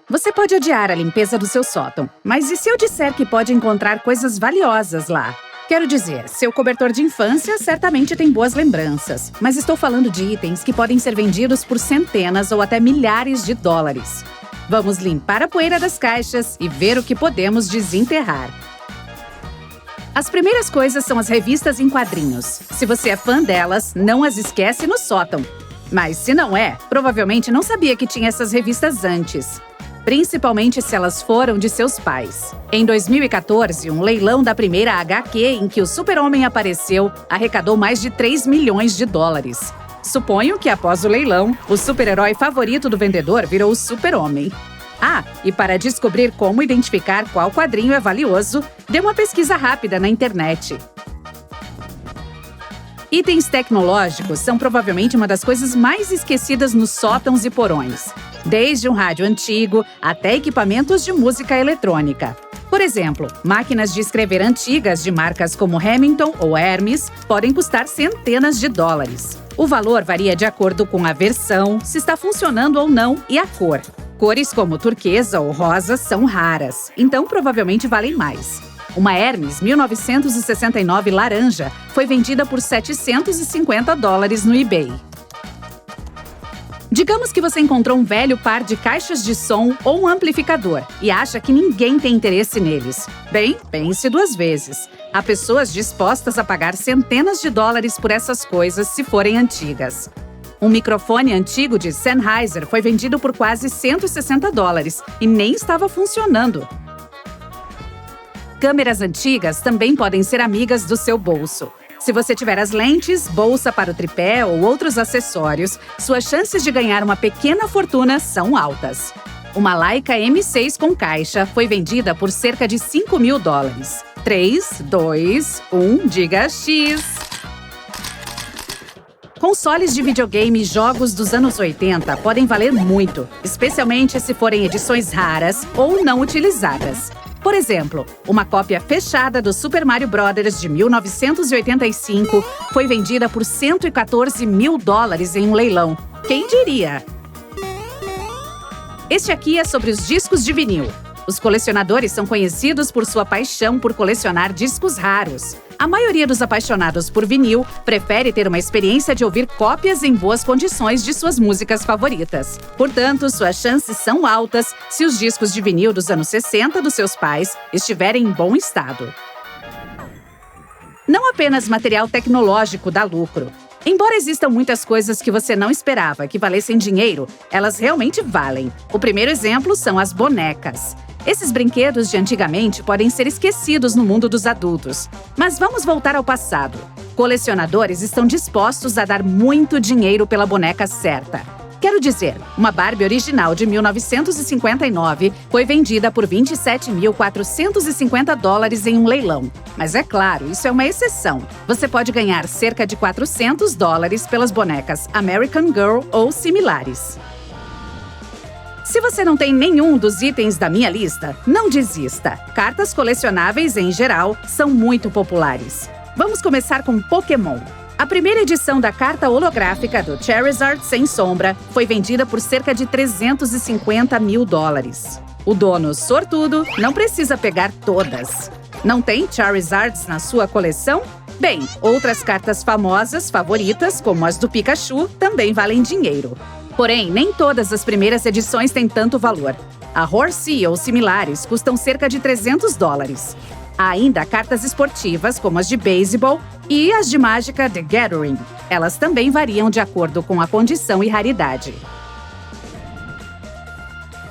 Você pode odiar a limpeza do seu sótão, mas e se eu disser que pode encontrar coisas valiosas lá? Quero dizer, seu cobertor de infância certamente tem boas lembranças, mas estou falando de itens que podem ser vendidos por centenas ou até milhares de dólares. Vamos limpar a poeira das caixas e ver o que podemos desenterrar. As primeiras coisas são as revistas em quadrinhos. Se você é fã delas, não as esquece no sótão. Mas se não é, provavelmente não sabia que tinha essas revistas antes. Principalmente se elas foram de seus pais. Em 2014, um leilão da primeira HQ em que o Super-Homem apareceu arrecadou mais de 3 milhões de dólares. Suponho que após o leilão, o super-herói favorito do vendedor virou o Super-Homem. Ah, e para descobrir como identificar qual quadrinho é valioso, dê uma pesquisa rápida na internet. Itens tecnológicos são provavelmente uma das coisas mais esquecidas nos sótãos e porões. Desde um rádio antigo até equipamentos de música eletrônica. Por exemplo, máquinas de escrever antigas de marcas como Hamilton ou Hermes podem custar centenas de dólares. O valor varia de acordo com a versão, se está funcionando ou não e a cor. Cores como turquesa ou rosa são raras, então provavelmente valem mais. Uma Hermes 1969 laranja foi vendida por 750 dólares no eBay. Digamos que você encontrou um velho par de caixas de som ou um amplificador e acha que ninguém tem interesse neles. Bem, pense duas vezes. Há pessoas dispostas a pagar centenas de dólares por essas coisas se forem antigas. Um microfone antigo de Sennheiser foi vendido por quase 160 dólares e nem estava funcionando. Câmeras antigas também podem ser amigas do seu bolso. Se você tiver as lentes, bolsa para o tripé ou outros acessórios, suas chances de ganhar uma pequena fortuna são altas. Uma Leica M6 com caixa foi vendida por cerca de 5 mil dólares. 3, 2, 1, diga X! Consoles de videogame e jogos dos anos 80 podem valer muito, especialmente se forem edições raras ou não utilizadas. Por exemplo, uma cópia fechada do Super Mario Bros. De 1985 foi vendida por 114 mil dólares em um leilão. Quem diria? Este aqui é sobre os discos de vinil. Os colecionadores são conhecidos por sua paixão por colecionar discos raros. A maioria dos apaixonados por vinil prefere ter uma experiência de ouvir cópias em boas condições de suas músicas favoritas. Portanto, suas chances são altas se os discos de vinil dos anos 60 dos seus pais estiverem em bom estado. Não apenas material tecnológico dá lucro. Embora existam muitas coisas que você não esperava que valessem dinheiro, elas realmente valem. O primeiro exemplo são as bonecas. Esses brinquedos de antigamente podem ser esquecidos no mundo dos adultos. Mas vamos voltar ao passado. Colecionadores estão dispostos a dar muito dinheiro pela boneca certa. Quero dizer, uma Barbie original de 1959 foi vendida por 27.450 dólares em um leilão. Mas é claro, isso é uma exceção. Você pode ganhar cerca de 400 dólares pelas bonecas American Girl ou similares. Se você não tem nenhum dos itens da minha lista, não desista. Cartas colecionáveis, em geral, são muito populares. Vamos começar com Pokémon. A primeira edição da carta holográfica do Charizard Sem Sombra foi vendida por cerca de 350 mil dólares. O dono sortudo não precisa pegar todas. Não tem Charizards na sua coleção? Bem, outras cartas famosas, favoritas, como as do Pikachu, também valem dinheiro. Porém, nem todas as primeiras edições têm tanto valor. A Horsea ou similares custam cerca de 300 dólares. Há ainda cartas esportivas, como as de beisebol e as de mágica The Gathering. Elas também variam de acordo com a condição e raridade.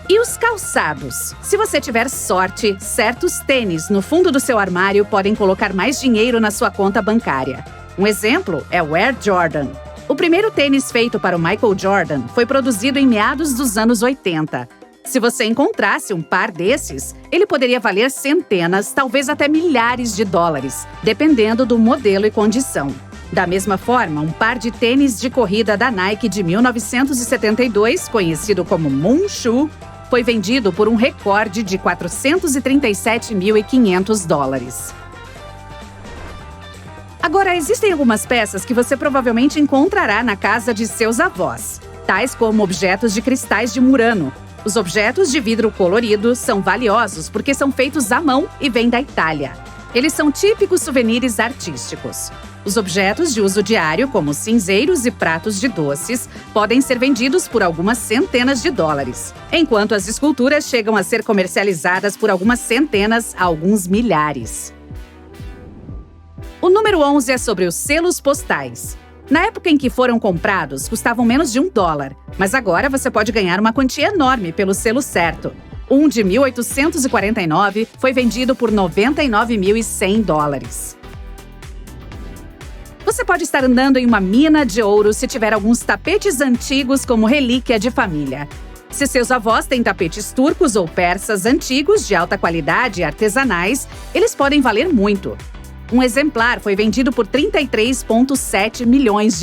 E os calçados? Se você tiver sorte, certos tênis no fundo do seu armário podem colocar mais dinheiro na sua conta bancária. Um exemplo é o Air Jordan. O primeiro tênis feito para o Michael Jordan foi produzido em meados dos anos 80. Se você encontrasse um par desses, ele poderia valer centenas, talvez até milhares de dólares, dependendo do modelo e condição. Da mesma forma, um par de tênis de corrida da Nike de 1972, conhecido como Moon Shoe, foi vendido por um recorde de 437.500 dólares. Agora, existem algumas peças que você provavelmente encontrará na casa de seus avós, tais como objetos de cristais de Murano. Os objetos de vidro colorido são valiosos porque são feitos à mão e vêm da Itália. Eles são típicos souvenirs artísticos. Os objetos de uso diário, como cinzeiros e pratos de doces, podem ser vendidos por algumas centenas de dólares, enquanto as esculturas chegam a ser comercializadas por algumas centenas a alguns milhares. O número 11 é sobre os selos postais. Na época em que foram comprados, custavam menos de $1, mas agora você pode ganhar uma quantia enorme pelo selo certo. Um de 1849 foi vendido por $99.100. Você pode estar andando em uma mina de ouro se tiver alguns tapetes antigos como relíquia de família. Se seus avós têm tapetes turcos ou persas antigos de alta qualidade e artesanais, eles podem valer muito. Um exemplar foi vendido por $33,7 milhões.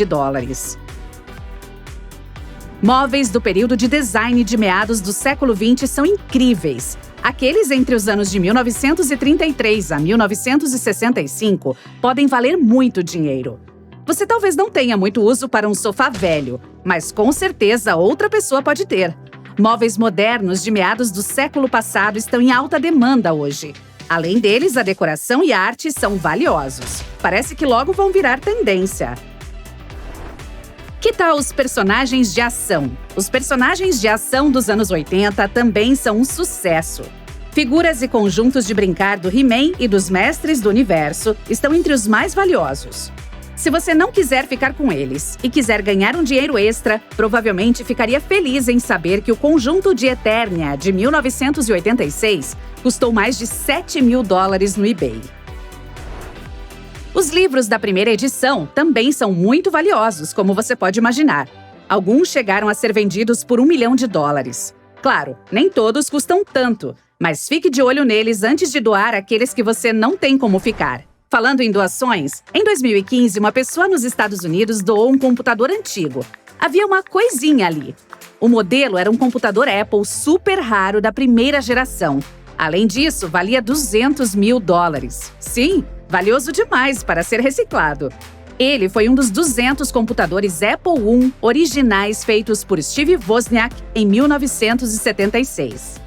Móveis do período de design de meados do século XX são incríveis. Aqueles entre os anos de 1933 a 1965 podem valer muito dinheiro. Você talvez não tenha muito uso para um sofá velho, mas com certeza outra pessoa pode ter. Móveis modernos de meados do século passado estão em alta demanda hoje. Além deles, a decoração e a arte são valiosos. Parece que logo vão virar tendência. Que tal os personagens de ação? Os personagens de ação dos anos 80 também são um sucesso. Figuras e conjuntos de brincar do He-Man e dos Mestres do Universo estão entre os mais valiosos. Se você não quiser ficar com eles e quiser ganhar um dinheiro extra, provavelmente ficaria feliz em saber que o conjunto de Eternia, de 1986, custou mais de $7.000 no eBay. Os livros da primeira edição também são muito valiosos, como você pode imaginar. Alguns chegaram a ser vendidos por $1 milhão. Claro, nem todos custam tanto, mas fique de olho neles antes de doar aqueles que você não tem como ficar. Falando em doações, em 2015, uma pessoa nos Estados Unidos doou um computador antigo. Havia uma coisinha ali. O modelo era um computador Apple super raro da primeira geração. Além disso, valia $200 mil. Sim, valioso demais para ser reciclado. Ele foi um dos 200 computadores Apple I originais feitos por Steve Wozniak em 1976.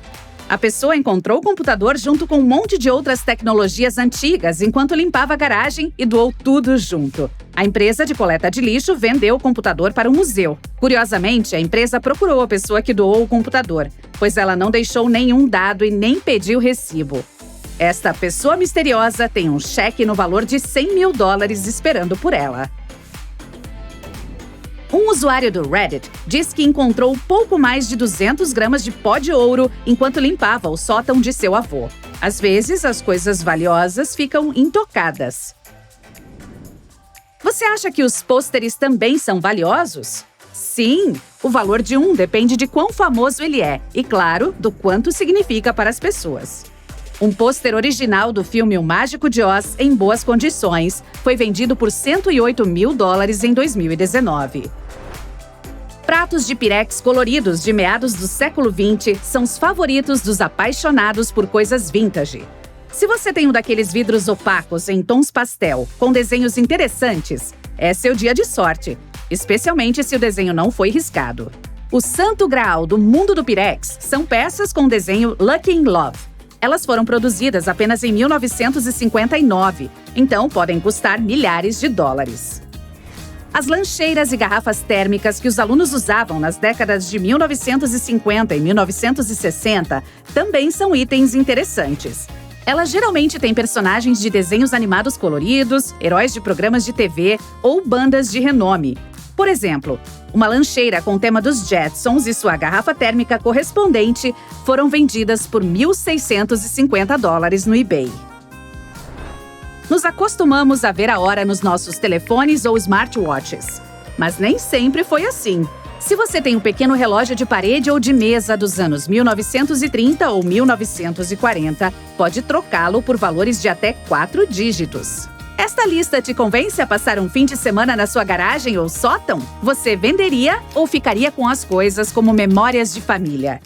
A pessoa encontrou o computador junto com um monte de outras tecnologias antigas enquanto limpava a garagem e doou tudo junto. A empresa de coleta de lixo vendeu o computador para um museu. Curiosamente, a empresa procurou a pessoa que doou o computador, pois ela não deixou nenhum dado e nem pediu recibo. Esta pessoa misteriosa tem um cheque no valor de $100 mil esperando por ela. Um usuário do Reddit diz que encontrou pouco mais de 200 gramas de pó de ouro enquanto limpava o sótão de seu avô. Às vezes, as coisas valiosas ficam intocadas. Você acha que os pôsteres também são valiosos? Sim, o valor de um depende de quão famoso ele é e, claro, do quanto significa para as pessoas. Um pôster original do filme O Mágico de Oz, em boas condições, foi vendido por $108 mil em 2019. Pratos de pirex coloridos de meados do século XX são os favoritos dos apaixonados por coisas vintage. Se você tem um daqueles vidros opacos em tons pastel, com desenhos interessantes, é seu dia de sorte, especialmente se o desenho não foi riscado. O santo graal do mundo do pirex são peças com desenho Lucky in Love. Elas foram produzidas apenas em 1959, então podem custar milhares de dólares. As lancheiras e garrafas térmicas que os alunos usavam nas décadas de 1950 e 1960 também são itens interessantes. Elas geralmente têm personagens de desenhos animados coloridos, heróis de programas de TV ou bandas de renome. Por exemplo, uma lancheira com o tema dos Jetsons e sua garrafa térmica correspondente foram vendidas por $1.650 no eBay. Nos acostumamos a ver a hora nos nossos telefones ou smartwatches. Mas nem sempre foi assim. Se você tem um pequeno relógio de parede ou de mesa dos anos 1930 ou 1940, pode trocá-lo por valores de até 4 dígitos. Esta lista te convence a passar um fim de semana na sua garagem ou sótão? Você venderia ou ficaria com as coisas como memórias de família?